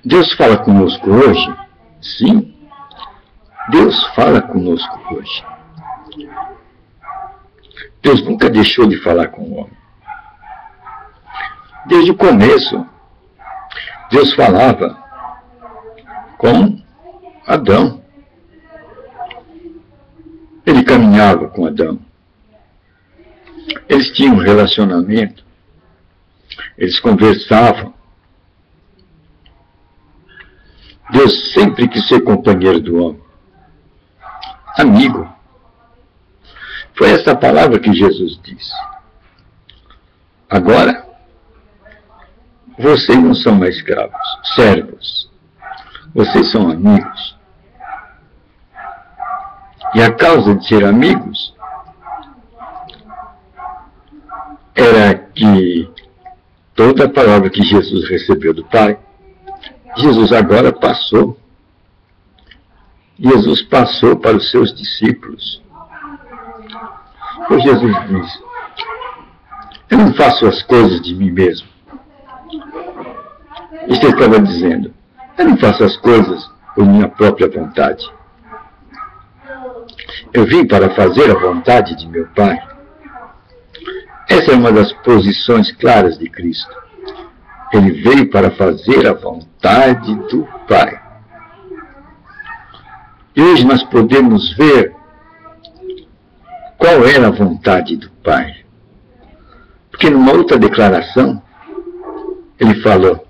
Deus fala conosco hoje? Sim, Deus fala conosco hoje. Deus nunca deixou de falar com o homem. Desde o começo, Deus falava com Adão. Ele caminhava com Adão. Eles tinham um relacionamento. Eles conversavam. Deus sempre quis ser companheiro do homem. Amigo. Foi essa palavra que Jesus disse. Agora, vocês não são mais escravos, servos. Vocês são amigos. E a causa de ser amigos era que toda a palavra que Jesus recebeu do Pai, Jesus agora passou. Jesus passou para os seus discípulos. Pois Jesus diz: eu não faço as coisas de mim mesmo. Isso ele estava dizendo. Eu não faço as coisas por minha própria vontade. Eu vim para fazer a vontade de meu Pai. Essa é uma das posições claras de Cristo. Ele veio para fazer a vontade do Pai. E hoje nós podemos ver qual era a vontade do Pai. Porque numa outra declaração, ele falou: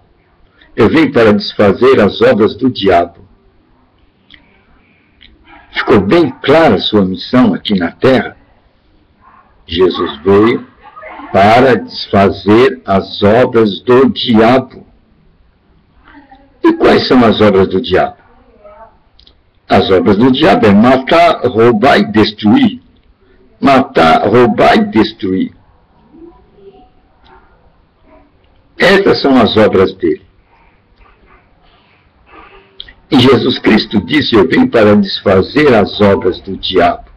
eu vim para desfazer as obras do diabo. Ficou bem clara a sua missão aqui na terra. Jesus veio para desfazer as obras do diabo. E quais são as obras do diabo? As obras do diabo é matar, roubar e destruir. Matar, roubar e destruir. Essas são as obras dele. E Jesus Cristo disse: eu vim para desfazer as obras do diabo.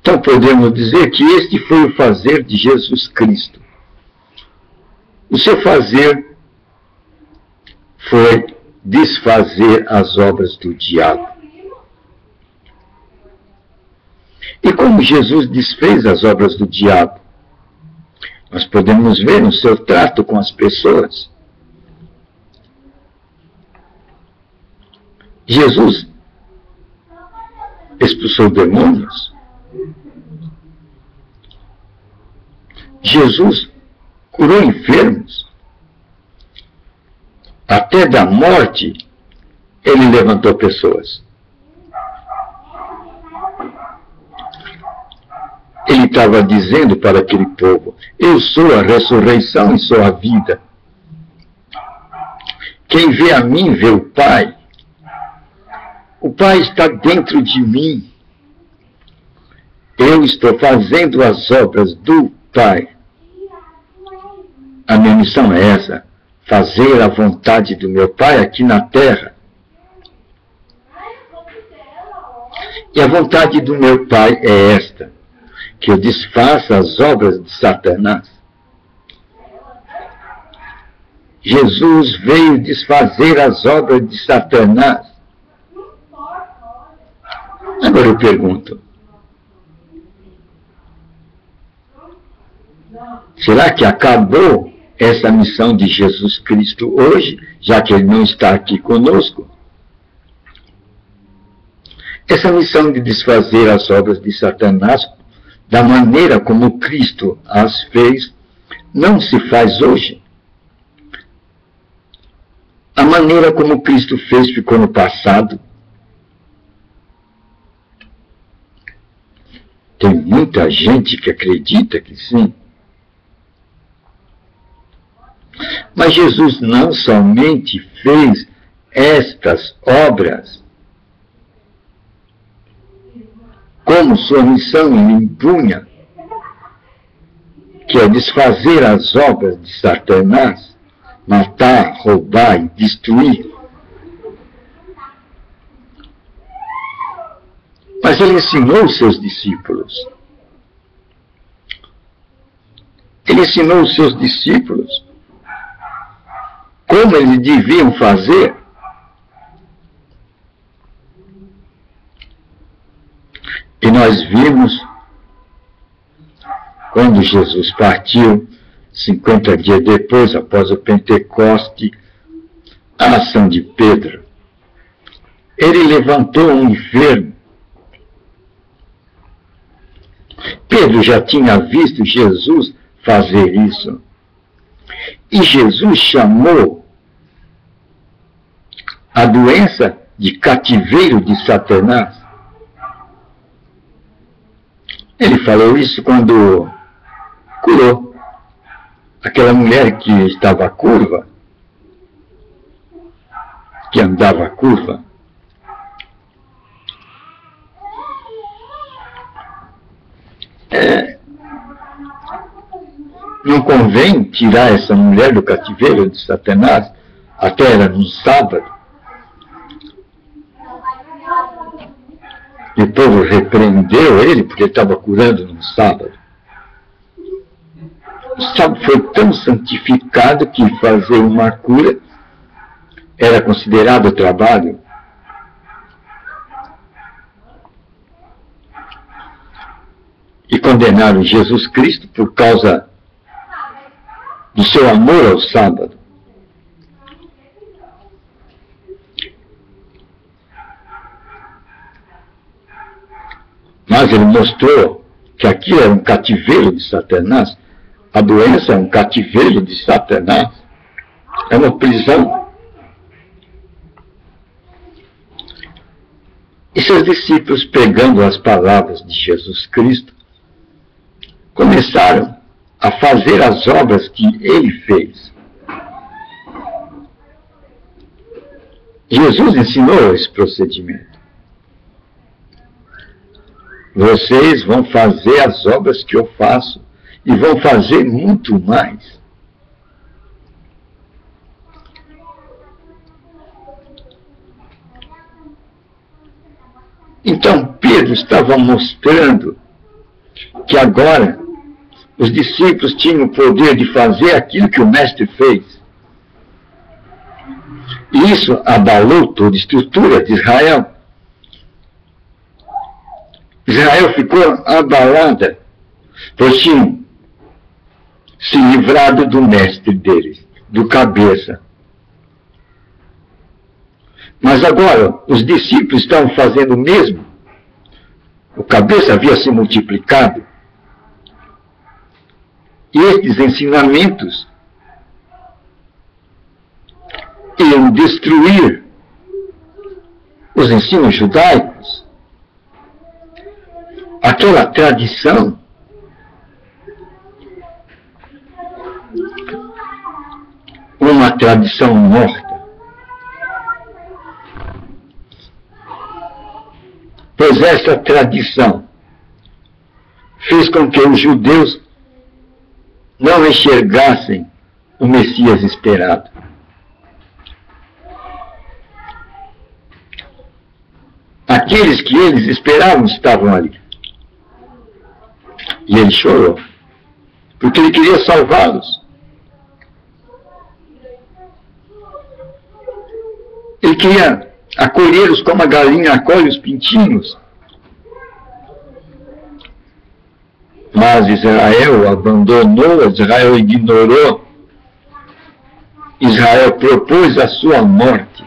Então podemos dizer que este foi o fazer de Jesus Cristo. O seu fazer foi desfazer as obras do diabo. E como Jesus desfez as obras do diabo? Nós podemos ver no seu trato com as pessoas. Jesus expulsou demônios. Jesus curou enfermos. Até da morte, ele levantou pessoas. Ele estava dizendo para aquele povo: eu sou a ressurreição e sou a vida. Quem vê a mim vê o Pai. O Pai está dentro de mim. Eu estou fazendo as obras do Pai. A minha missão é essa: fazer a vontade do meu Pai aqui na terra. E a vontade do meu Pai é esta: que eu desfaça as obras de Satanás. Jesus veio desfazer as obras de Satanás. Agora eu pergunto: será que acabou essa missão de Jesus Cristo hoje, já que ele não está aqui conosco? Essa missão de desfazer as obras de Satanás, da maneira como Cristo as fez, não se faz hoje. A maneira como Cristo fez ficou no passado. Tem muita gente que acredita que sim. Mas Jesus não somente fez estas obras, como sua missão lhe impunha, que é desfazer as obras de Satanás, matar, roubar e destruir. Mas ele ensinou os seus discípulos. Ele ensinou os seus discípulos como eles deviam fazer. E nós vimos, quando Jesus partiu, 50 dias depois, após o Pentecoste, a ação de Pedro. Ele levantou um enfermo. Pedro já tinha visto Jesus fazer isso. E Jesus chamou a doença de cativeiro de Satanás. Ele falou isso quando curou aquela mulher que estava curva, que andava curva. Não convém tirar essa mulher do cativeiro de Satanás, até era no sábado. E o povo repreendeu ele porque ele estava curando no sábado. O sábado foi tão santificado que fazer uma cura era considerado trabalho. E condenaram Jesus Cristo por causa do seu amor ao sábado. Mas ele mostrou que aquilo era um cativeiro de Satanás. A doença é um cativeiro de Satanás. É uma prisão. E seus discípulos, pegando as palavras de Jesus Cristo, começaram a fazer as obras que ele fez. Jesus ensinou esse procedimento. Vocês vão fazer as obras que eu faço e vão fazer muito mais. Então Pedro estava mostrando que agora os discípulos tinham o poder de fazer aquilo que o mestre fez. E isso abalou toda a estrutura de Israel. Israel ficou abalada, pois tinham se livrado do mestre deles, do cabeça. Mas agora, os discípulos estavam fazendo o mesmo. O cabeça havia se multiplicado. E estes ensinamentos iam destruir os ensinos judaicos, aquela tradição uma tradição morta. Pois essa tradição fez com que os judeus não enxergassem o Messias esperado. Aqueles que eles esperavam estavam ali. E ele chorou, porque ele queria salvá-los. Ele queria acolhê-los como a galinha acolhe os pintinhos. Mas Israel abandonou, Israel ignorou. Israel propôs a sua morte.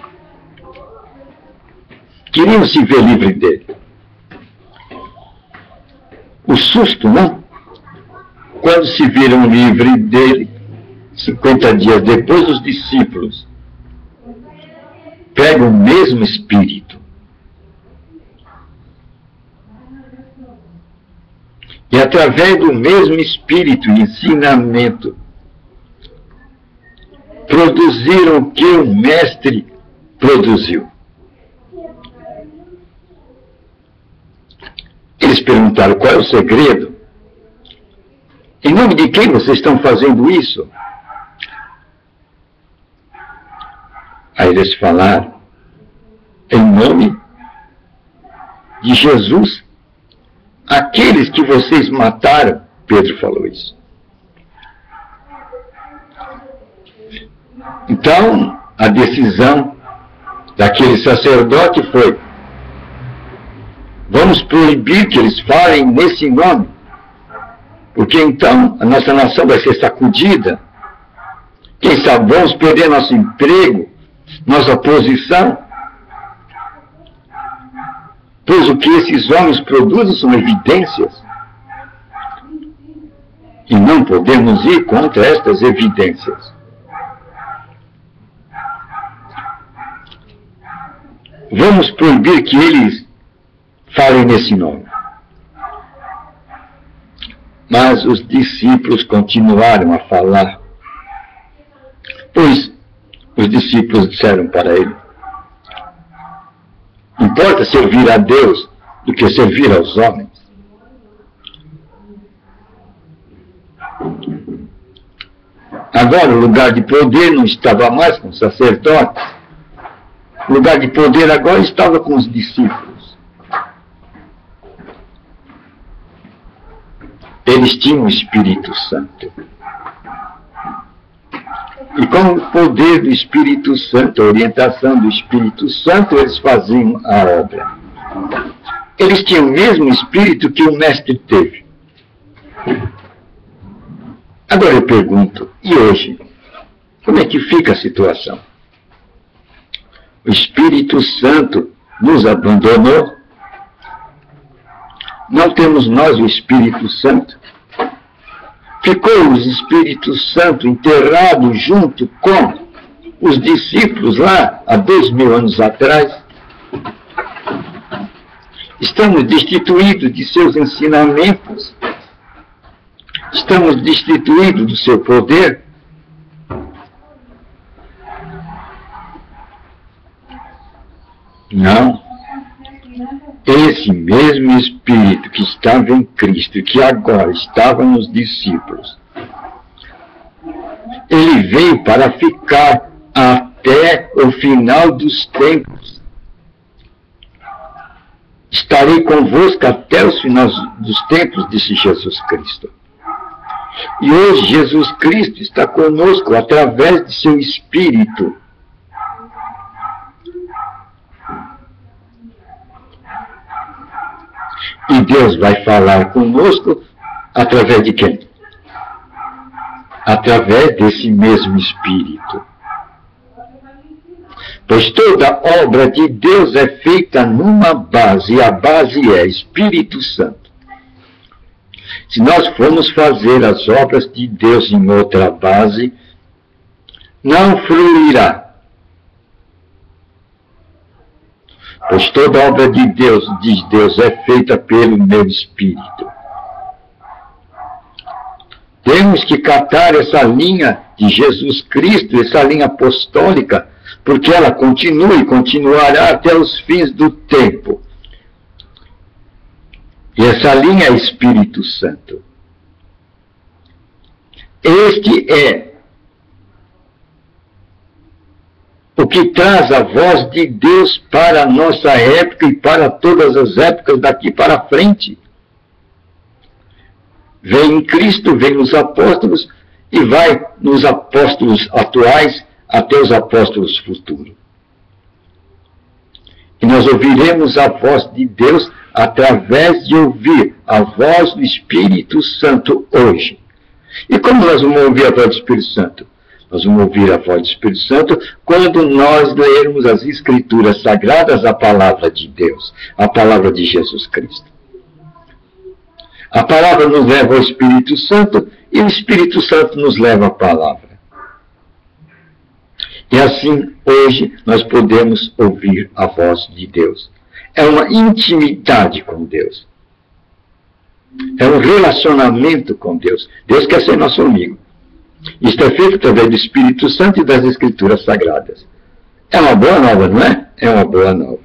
Queriam se ver livre dele. O susto, não? Quando se viram livre dele, 50 dias depois, os discípulos pegam o mesmo espírito e, através do mesmo espírito e ensinamento, produziram o que o mestre produziu. Eles perguntaram: qual é o segredo? Em nome de quem vocês estão fazendo isso? Aí eles falaram: em nome de Jesus, aqueles que vocês mataram. Pedro falou isso. Então, a decisão daquele sacerdote foi: vamos proibir que eles falem nesse nome, porque então a nossa nação vai ser sacudida. Quem sabe vamos perder nosso emprego, nossa posição, pois o que esses homens produzem são evidências. E não podemos ir contra estas evidências. Vamos proibir que eles falem nesse nome. Mas os discípulos continuaram a falar, pois os discípulos disseram para ele: importa servir a Deus do que servir aos homens. Agora o lugar de poder não estava mais com os sacerdotes. O lugar de poder agora estava com os discípulos. Eles tinham o Espírito Santo. E com o poder do Espírito Santo, a orientação do Espírito Santo, eles faziam a obra. Eles tinham o mesmo Espírito que o Mestre teve. Agora eu pergunto, e hoje? Como é que fica a situação? O Espírito Santo nos abandonou? Não temos nós o Espírito Santo? Ficou o Espírito Santo enterrado junto com os discípulos lá há 2000 anos atrás? Estamos destituídos de seus ensinamentos? Estamos destituídos do seu poder? Não. Esse mesmo Espírito que estava em Cristo e que agora estava nos discípulos, ele veio para ficar até o final dos tempos. Estarei convosco até os finais dos tempos, disse Jesus Cristo. E hoje Jesus Cristo está conosco através de seu Espírito. E Deus vai falar conosco através de quem? Através desse mesmo Espírito. Pois toda obra de Deus é feita numa base, e a base é Espírito Santo. Se nós formos fazer as obras de Deus em outra base, não fluirá. Pois toda obra de Deus, diz Deus, é feita pelo meu Espírito. Temos que catar essa linha de Jesus Cristo, essa linha apostólica, porque ela continua e continuará até os fins do tempo. E essa linha é Espírito Santo. Este é o que traz a voz de Deus para a nossa época e para todas as épocas daqui para frente. Vem em Cristo, vem nos apóstolos e vai nos apóstolos atuais até os apóstolos futuros. E nós ouviremos a voz de Deus através de ouvir a voz do Espírito Santo hoje. E como nós vamos ouvir a voz do Espírito Santo? Nós vamos ouvir a voz do Espírito Santo quando nós lermos as Escrituras Sagradas, a palavra de Deus, a palavra de Jesus Cristo. A palavra nos leva ao Espírito Santo e o Espírito Santo nos leva à palavra. E assim, hoje, nós podemos ouvir a voz de Deus. É uma intimidade com Deus. É um relacionamento com Deus. Deus quer ser nosso amigo. Isto é feito através do Espírito Santo e das Escrituras Sagradas. É uma boa nova, não é? É uma boa nova.